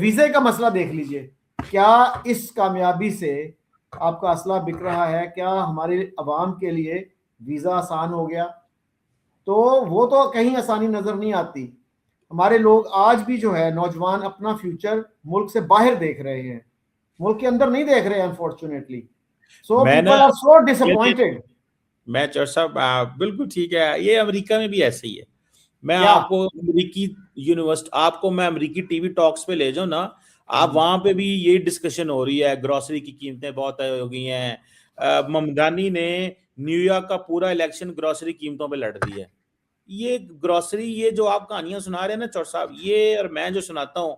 वीजे का मसला देख लीजिए, क्या इस कामयाबी से आपका असला बिक रहा है? क्या हमारे अवाम के लिए वीजा आसान हो गया? तो वो तो कहीं आसानी नजर नहीं आती। हमारे लोग आज भी जो है नौजवान अपना फ्यूचर मुल्क से बाहर देख रहे हैं, मुल्क के अंदर नहीं देख रहे, अनफॉर्चुनेटली। सो मैं ना पीपल आर सो ये डिसअपॉइंटेड। मैं चौर साहब बिल्कुल ठीक है, ये अमेरिका में भी ऐसे ही है। मैं क्या? आपको अमेरिकी यूनिवर्सिटी, आपको मैं अमेरिकी टीवी टॉक्स पे ले जाऊं ना, आप वहां पे भी यही डिस्कशन हो रही है, ग्रोसरी की कीमतें बहुत हो गई हैं। ममदानी ने न्यूयॉर्क का पूरा इलेक्शन ग्रोसरी कीमतों पे लड़ दिया है। ये ग्रोसरी, ये जो आप कहानियां सुना रहे हैं ना चौर साहब, ये और मैं जो सुनाता हूँ,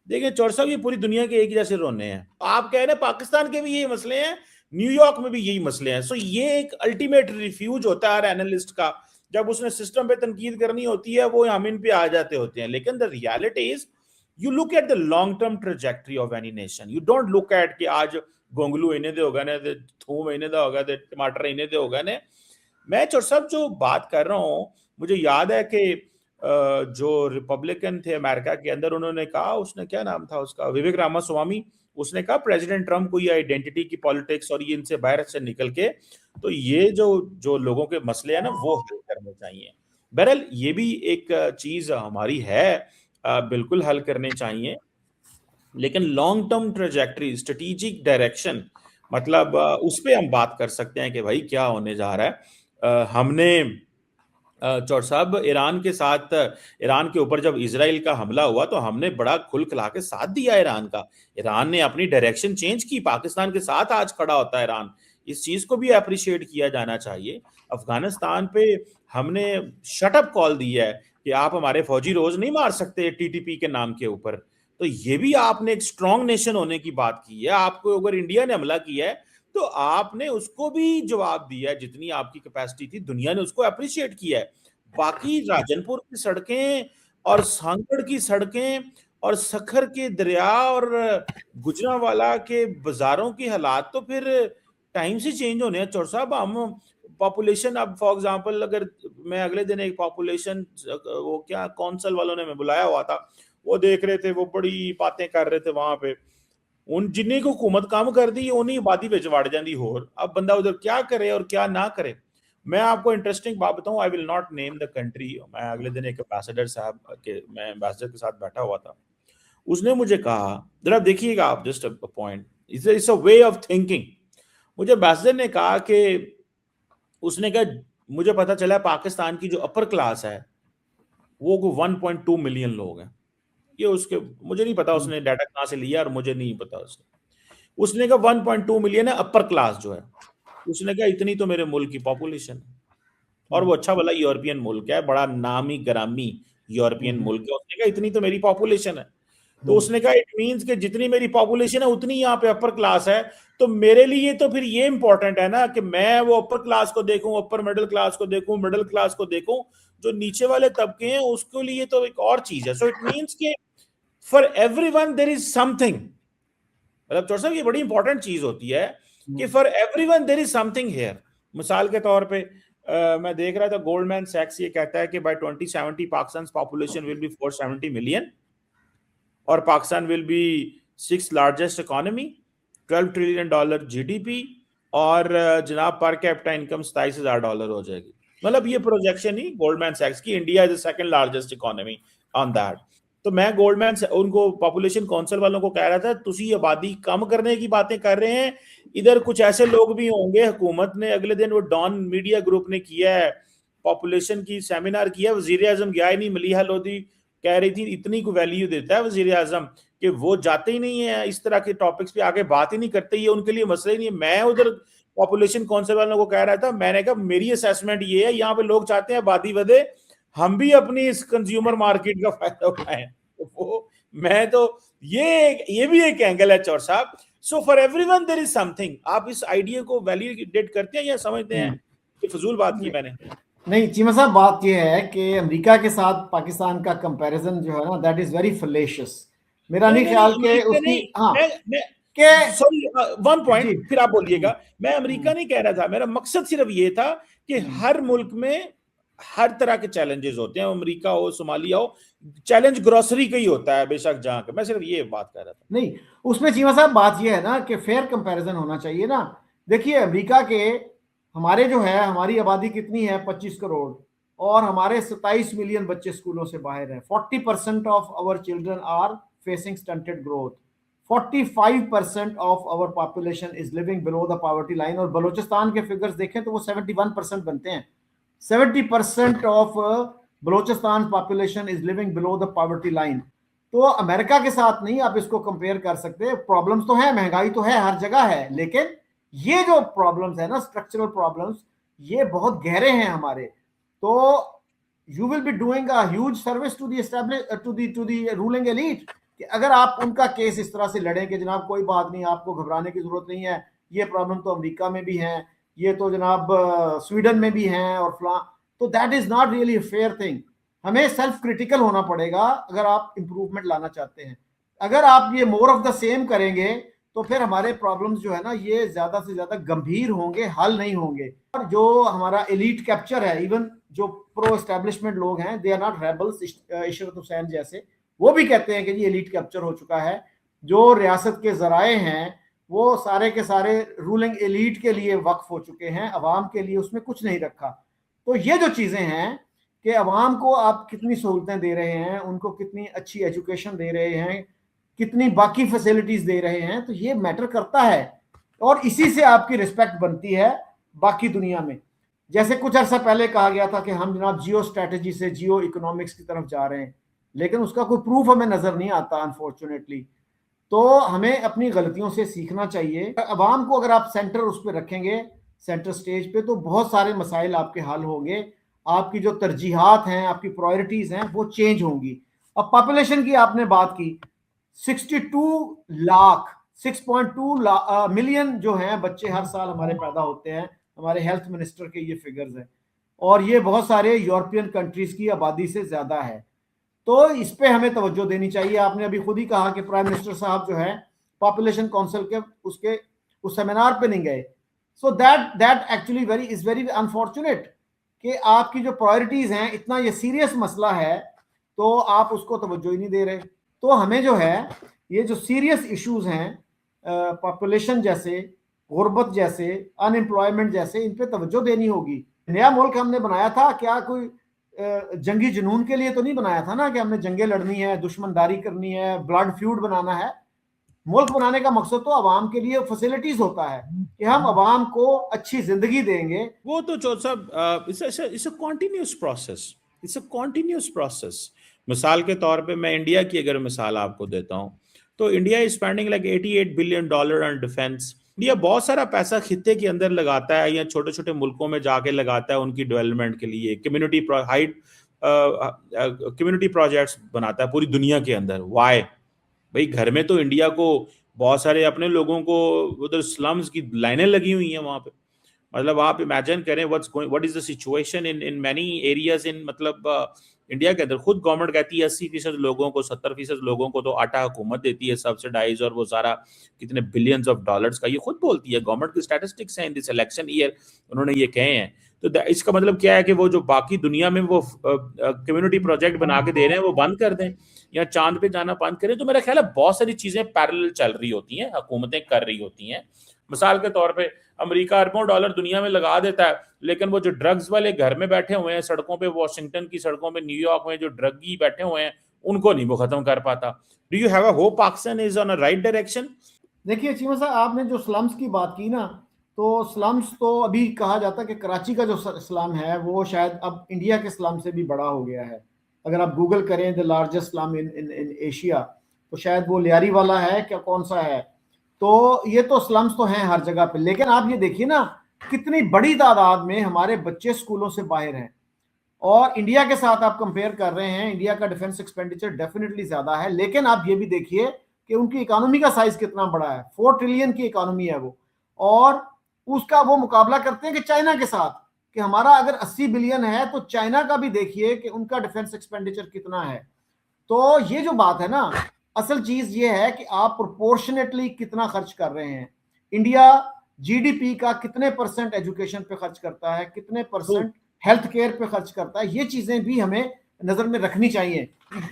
देखिए चौर साहब, ये पूरी दुनिया के एक ही जैसे रोने हैं। आप कह रहे हैं पाकिस्तान के भी यही मसले हैं, न्यूयॉर्क में भी यही मसले हैं। सो ये एक अल्टीमेट रिफ्यूज होता है हर एनालिस्ट का, जब उसने सिस्टम पे तनकीद करनी होती है वो हम इन पे आ जाते होते हैं। लेकिन the reality is, you look at the long term trajectory of any nation, you don't look at कि आज गोंगलू इन्हें दे होगा ने, थूम इन्हें दे होगा, टमाटर इन्हें दे होगा ने। मैं चौर साहब जो बात कर रहा हूँ, मुझे याद है कि जो रिपब्लिकन थे अमेरिका के अंदर, उन्होंने कहा, उसने क्या नाम था उसका, विवेक रामास्वामी, उसने कहा प्रेसिडेंट ट्रम्प को ये आइडेंटिटी की पॉलिटिक्स और ये इनसे बाहर से निकल के, तो ये जो जो लोगों के मसले हैं ना वो हल करने चाहिए। बहरहाल ये भी एक चीज हमारी है, बिल्कुल हल करने चाहिए। लेकिन long term trajectory, strategic direction, मतलब उस पर हम बात कर सकते हैं कि भाई क्या होने जा रहा है। हमने चौर साहब ईरान के साथ, ईरान के ऊपर जब इसराइल का हमला हुआ तो हमने बड़ा खुल खिला के साथ दिया ईरान का। ईरान ने अपनी डायरेक्शन चेंज की, पाकिस्तान के साथ आज खड़ा होता है ईरान। इस चीज को भी अप्रिशिएट किया जाना चाहिए। अफगानिस्तान पे हमने शटअप कॉल दी है कि आप हमारे फौजी रोज नहीं मार सकते टीटीपी के नाम के ऊपर। तो ये भी आपने एक स्ट्रॉन्ग नेशन होने की बात की है। आपको अगर इंडिया ने हमला किया है तो आपने उसको भी जवाब दिया है, जितनी आपकी कैपेसिटी थी दुनिया ने उसको अप्रिशिएट किया है। बाकी राजनपुर की सड़कें और सांगड़ की सड़कें और सखर के दरिया और गुजरांवाला के बाजारों की हालात तो फिर टाइम से चेंज होने हैं चौर साहब। हम पॉपुलेशन, अब फॉर एग्जांपल अगर मैं अगले दिन एक पॉपुलेशन, वो क्या कौंसल वालों ने मैं बुलाया हुआ था, वो देख रहे थे, वो बड़ी बातें कर रहे थे वहां पे। उन जिन्हें को हुकूमत काम कर दी उन्हीं आबादी विच वड़ जाती होर। अब बंदा उधर क्या करे और क्या ना करे। मैं आपको इंटरेस्टिंग बात बताऊं, I will not name the country. मैं अगले दिन एक एम्बेसडर साहब के, मैं एम्बेसडर के साथ बैठा हुआ था, उसने मुझे कहा, जरा देखिएगा आप, just a point, it's a way of thinking. मुझे एम्बेसडर ने कहा कि, उसने कहा मुझे पता चला पाकिस्तान की जो अपर क्लास है वो 1.2 मिलियन लोग हैं। ये उसके, मुझे नहीं पता उसने डाटा कहां से लिया और मुझे नहीं पता उसने कहा 1.2 मिलियन है अपर क्लास जो है। उसने कहा इतनी तो मेरे मुल्क की पॉपुलेशन है, और वो अच्छा भला यूरोपियन मुल्क है, बड़ा नामी ग्रामी यूरोपियन मुल्क है। उसने कहा इतनी तो मेरी पॉपुलेशन है। तो उसने कहा इट मींस कि जितनी मेरी पॉपुलेशन है उतनी यहाँ पे अपर क्लास है। तो मेरे लिए तो फिर ये इंपॉर्टेंट है ना कि मैं वो अपर क्लास को देखूं, अपर मिडिल क्लास को देखूं, मिडिल क्लास को देखूं, जो नीचे वाले तबके हैं उसके लिए तो एक और चीज है। सो इट मींस कि for everyone there is something. मतलब चौर साहब ये बड़ी इंपॉर्टेंट चीज होती है कि for everyone there is something here. मिसाल के तौर पे मैं देख रहा था गोल्डमैन सैक्स ये कहता है कि by 2070 Pakistan population will be 470 million और Pakistan will be 6th largest economy, $12 trillion GDP, और जनाब पर कैपिटा इनकम $27,000 हो जाएगी। मतलब ये प्रोजेक्शन ही गोल्डमैन सैक्स की, India is the second largest economy on that. तो मैं गोल्डमैन उनको पॉपुलेशन काउंसिल वालों को कह रहा था, तुसी आबादी कम करने की बातें कर रहे हैं, इधर कुछ ऐसे लोग भी होंगे। हुकूमत ने अगले दिन वो डॉन मीडिया ग्रुप ने किया है, पॉपुलेशन की सेमिनार किया, वजीर आजम गया ही नहीं। मलिहा लोधी कह रही थी इतनी को वैल्यू देता है वजीर आजम कि वो जाते ही नहीं है इस तरह के टॉपिक्स पे, आगे बात ही नहीं करते, ये उनके लिए मसला ही नहीं है। मैं उधर पॉपुलेशन काउंसिल वालों को कह रहा था, मैंने कहा मेरी असेसमेंट ये है, यहाँ पे लोग चाहते हैं आबादी बढ़े, हम भी अपनी इस कंज्यूमर मार्केट का फायदा उठाएं। तो वो मैं तो ये भी एक एंगल है चौर साहब। So for everyone there is something. आप इस आइडिया को वैलिडेट करते हैं या समझते हैं कि फजूल बात की मैंने? नहीं चीमा साहब, बात यह है कि अमेरिका के साथ पाकिस्तान का कंपैरिजन जो है ना, दैट इज वेरी फलेशियस। मेरा नहीं ख्याल कि अमेरिका उसकी, नहीं, हाँ मैं के सॉरी, वन जी। पॉइंट फिर आप बोलिएगा। मैं अमेरिका नहीं कह रहा था, मेरा मकसद सिर्फ ये था कि हर मुल्क में हर तरह के चैलेंजेस होते हैं, अमेरिका हो, सोमालिया हो, चैलेंज ग्रोसरी का ही होता है बेशक जहां का। मैं सिर्फ ये बात कर रहा था। नहीं, उसमें चीमा साहब बात यह है ना कि फेयर कंपैरिजन होना चाहिए ना। देखिए अमेरिका के, हमारे जो है, हमारी आबादी कितनी है, 25 करोड़, और हमारे 27 मिलियन बच्चे स्कूलों से बाहर हैं। 40% of our children are facing stunted growth. 45% of our population is living below the poverty line. और बलूचिस्तान के फिगर्स देखें तो वो 71% बनते हैं। 70% of Balochistan population is living below the poverty line. तो अमेरिका के साथ नहीं आप इसको कंपेयर कर सकते। प्रॉब्लम्स तो है, महंगाई तो है, हर जगह है, लेकिन ये जो प्रॉब्लम्स है ना, स्ट्रक्चरल प्रॉब्लम्स, ये बहुत गहरे हैं हमारे। तो you will be doing a huge service to the establish to the ruling elite कि अगर आप उनका केस इस तरह से लड़ें कि जनाब कोई बात नहीं, आपको घबराने की जरूरत नहीं है, ये प्रॉब्लम तो अमेरिका में भी है, ये तो जनाब स्वीडन में भी है और फला। तो that is not really fair thing. हमें सेल्फ क्रिटिकल होना पड़ेगा अगर आप इंप्रूवमेंट लाना चाहते हैं। अगर आप ये मोर ऑफ द सेम करेंगे तो फिर हमारे प्रॉब्लम्स जो है ना, ये ज्यादा से ज्यादा गंभीर होंगे, हल नहीं होंगे। और जो हमारा एलीट कैप्चर है, इवन जो प्रो एस्टेब्लिशमेंट लोग हैं, they are not rebels, Ishrat Hussain जैसे, वो भी कहते हैं कि ये एलीट कैप्चर हो चुका है। जो रियासत के जराए हैं वो सारे के सारे रूलिंग एलीट के लिए वक्फ हो चुके हैं, अवाम के लिए उसमें कुछ नहीं रखा। तो ये जो चीजें हैं कि अवाम को आप कितनी सहूलतें दे रहे हैं, उनको कितनी अच्छी एजुकेशन दे रहे हैं, कितनी बाकी फैसिलिटीज दे रहे हैं, तो ये मैटर करता है। और इसी से आपकी रिस्पेक्ट बनती है बाकी दुनिया में। जैसे कुछ अर्सा पहले कहा गया था कि हम जनाब जियो स्ट्रैटेजी से जियो इकोनॉमिक्स की तरफ जा रहे हैं, लेकिन उसका कोई प्रूफ हमें नजर नहीं आता अनफॉर्चुनेटली। तो हमें अपनी गलतियों से सीखना चाहिए। अवाम को अगर आप सेंटर उस पर रखेंगे, सेंटर स्टेज पे, तो बहुत सारे मसाइल आपके हल होंगे। आपकी जो तरजीहात हैं, आपकी प्रायोरिटीज हैं, वो चेंज होंगी। अब पॉपुलेशन की आपने बात की, 62 लाख 6.2 मिलियन जो हैं बच्चे हर साल हमारे पैदा होते हैं। हमारे हेल्थ मिनिस्टर के ये फिगर्स हैं, और ये बहुत सारे यूरोपियन कंट्रीज की आबादी से ज्यादा है। तो इस पे हमें तवज्जो देनी चाहिए। आपने अभी खुद ही कहा कि प्राइम मिनिस्टर साहब जो है पॉपुलेशन काउंसिल के उसके उस सेमिनार पे नहीं गए। So that actually very unfortunate कि आपकी जो प्रायोरिटीज हैं, इतना ये सीरियस मसला है तो आप उसको तवज्जो ही नहीं दे रहे। तो हमें जो है ये जो सीरियस इश्यूज हैं, पॉपुलेशन जैसे, गुर्बत जैसे, अनएम्प्लॉयमेंट जैसे, इन पे तवज्जो देनी होगी। नया मुल्क हमने बनाया था क्या कोई जंगी जुनून के लिए तो नहीं बनाया था ना, कि हमने जंगें लड़नी है, दुश्मनदारी करनी है, ब्लड फ्यूड बनाना है। मुल्क बनाने का मकसद तो अवाम के लिए फैसिलिटीज होता है कि हम अवाम को अच्छी जिंदगी देंगे। वो तो चौधरी साहब, it's a continuous process, it's a continuous process. मिसाल के तौर पे मैं इंडिया की अगर मिसाल आपको देता हूं, तो India is spending like $88 billion on defence. India बहुत सारा पैसा खित्ते के अंदर लगाता है या छोटे छोटे मुल्कों में जाके लगाता है उनकी डेवलपमेंट के लिए, कम्युनिटी प्रोजेक्ट्स बनाता है पूरी दुनिया के अंदर। वाई? भाई घर में तो इंडिया को बहुत सारे अपने लोगों को, उधर स्लम्स की लाइनें लगी हुई हैं वहां पे। मतलब आप इमेजिन करें what is the situation in many areas in, मतलब इंडिया के अंदर खुद गवर्नमेंट कहती है 80% लोगों को, 70% लोगों को तो आटा हुकूमत देती है सब्सिडाइज, और वो सारा कितने बिलियंस ऑफ डॉलर्स का, ये खुद बोलती है गवर्नमेंट की स्टैटिस्टिक्स हैं इन दिस इलेक्शन ईयर, उन्होंने ये कहे हैं। तो इसका मतलब क्या है कि वो जो बाकी दुनिया में वो कम्युनिटी प्रोजेक्ट बना के दे रहे हैं वो बंद कर दें या चांद पे जाना बंद करें। तो मेरा ख्याल है बहुत सारी चीजें पैरेलल चल रही होती हैं, हुकूमतें कर रही होती हैं। मिसाल के तौर पे अमेरिका अरबों डॉलर दुनिया में लगा देता है, लेकिन वो जो ड्रग्स वाले घर में बैठे हुए हैं सड़कों पे, वॉशिंगटन की सड़कों पे, न्यूयॉर्क में जो ड्रगी बैठे हुए हैं, उनको नहीं वो खत्म कर पाता। Do you have a hope Pakistan is on a right direction? देखिए चीमा साहब, आपने जो स्लम्स की बात की ना, तो स्लम्स तो अभी कहा जाता है कि कराची का जो स्लम है वो शायद अब इंडिया के स्लम से भी बड़ा हो गया है। अगर आप गूगल करें the largest slum in Asia, तो शायद वो लियारी वाला है, क्या कौन सा है। तो ये तो स्लम्स तो हैं हर जगह पे, लेकिन आप ये देखिए ना कितनी बड़ी तादाद में हमारे बच्चे स्कूलों से बाहर हैं। और इंडिया के साथ आप कंपेयर कर रहे हैं, इंडिया का डिफेंस एक्सपेंडिचर डेफिनेटली ज्यादा है, लेकिन आप ये भी देखिए कि उनकी इकोनॉमी का साइज कितना बड़ा है। 4 ट्रिलियन की इकोनॉमी है वो, और उसका वो मुकाबला करते हैं कि चाइना के साथ, कि हमारा अगर 80 बिलियन है तो चाइना का भी देखिए कि उनका डिफेंस एक्सपेंडिचर कितना है। तो ये जो बात है ना, असल चीज ये है कि आप प्रोपोर्शनेटली कितना खर्च कर रहे हैं। इंडिया जीडीपी का कितने % एजुकेशन पे खर्च करता है, कितने % हेल्थ केयर पे खर्च करता है, ये चीजें भी हमें नजर में रखनी चाहिए।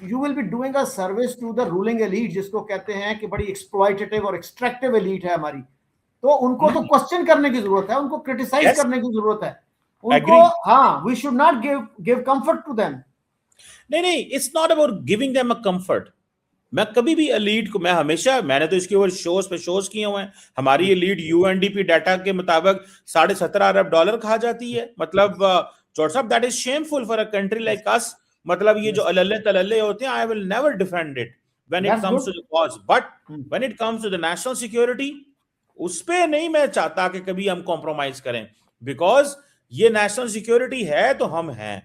You will be doing a service to the ruling elite, जिसको कहते हैं कि बड़ी एक्सप्लॉइटेटिव और एक्सट्रैक्टिव एलीट है हमारी, तो उनको तो क्वेश्चन करने की जरूरत है, उनको क्रिटिसाइज करने की जरूरत है उनको। हाँ, we should not give comfort to them. नहीं, it's not about giving them a comfort. मैं कभी भी एलीट को, मैंने तो इसके ऊपर शोज किए हुए हैं। हमारी एलीट यूएनडीपी डाटा के मुताबिक $17.5 अरब खा जाती है। मतलब चौड़ साहब, that is shameful for a country like us. मतलब ये जो अल्ले तलल्ले होते हैं, I will never defend it when it comes to the cause, but when it comes to the national security, उस पे नहीं मैं चाहता कि कभी हम कॉम्प्रोमाइज करें, बिकॉज ये नेशनल सिक्योरिटी है तो हम हैं।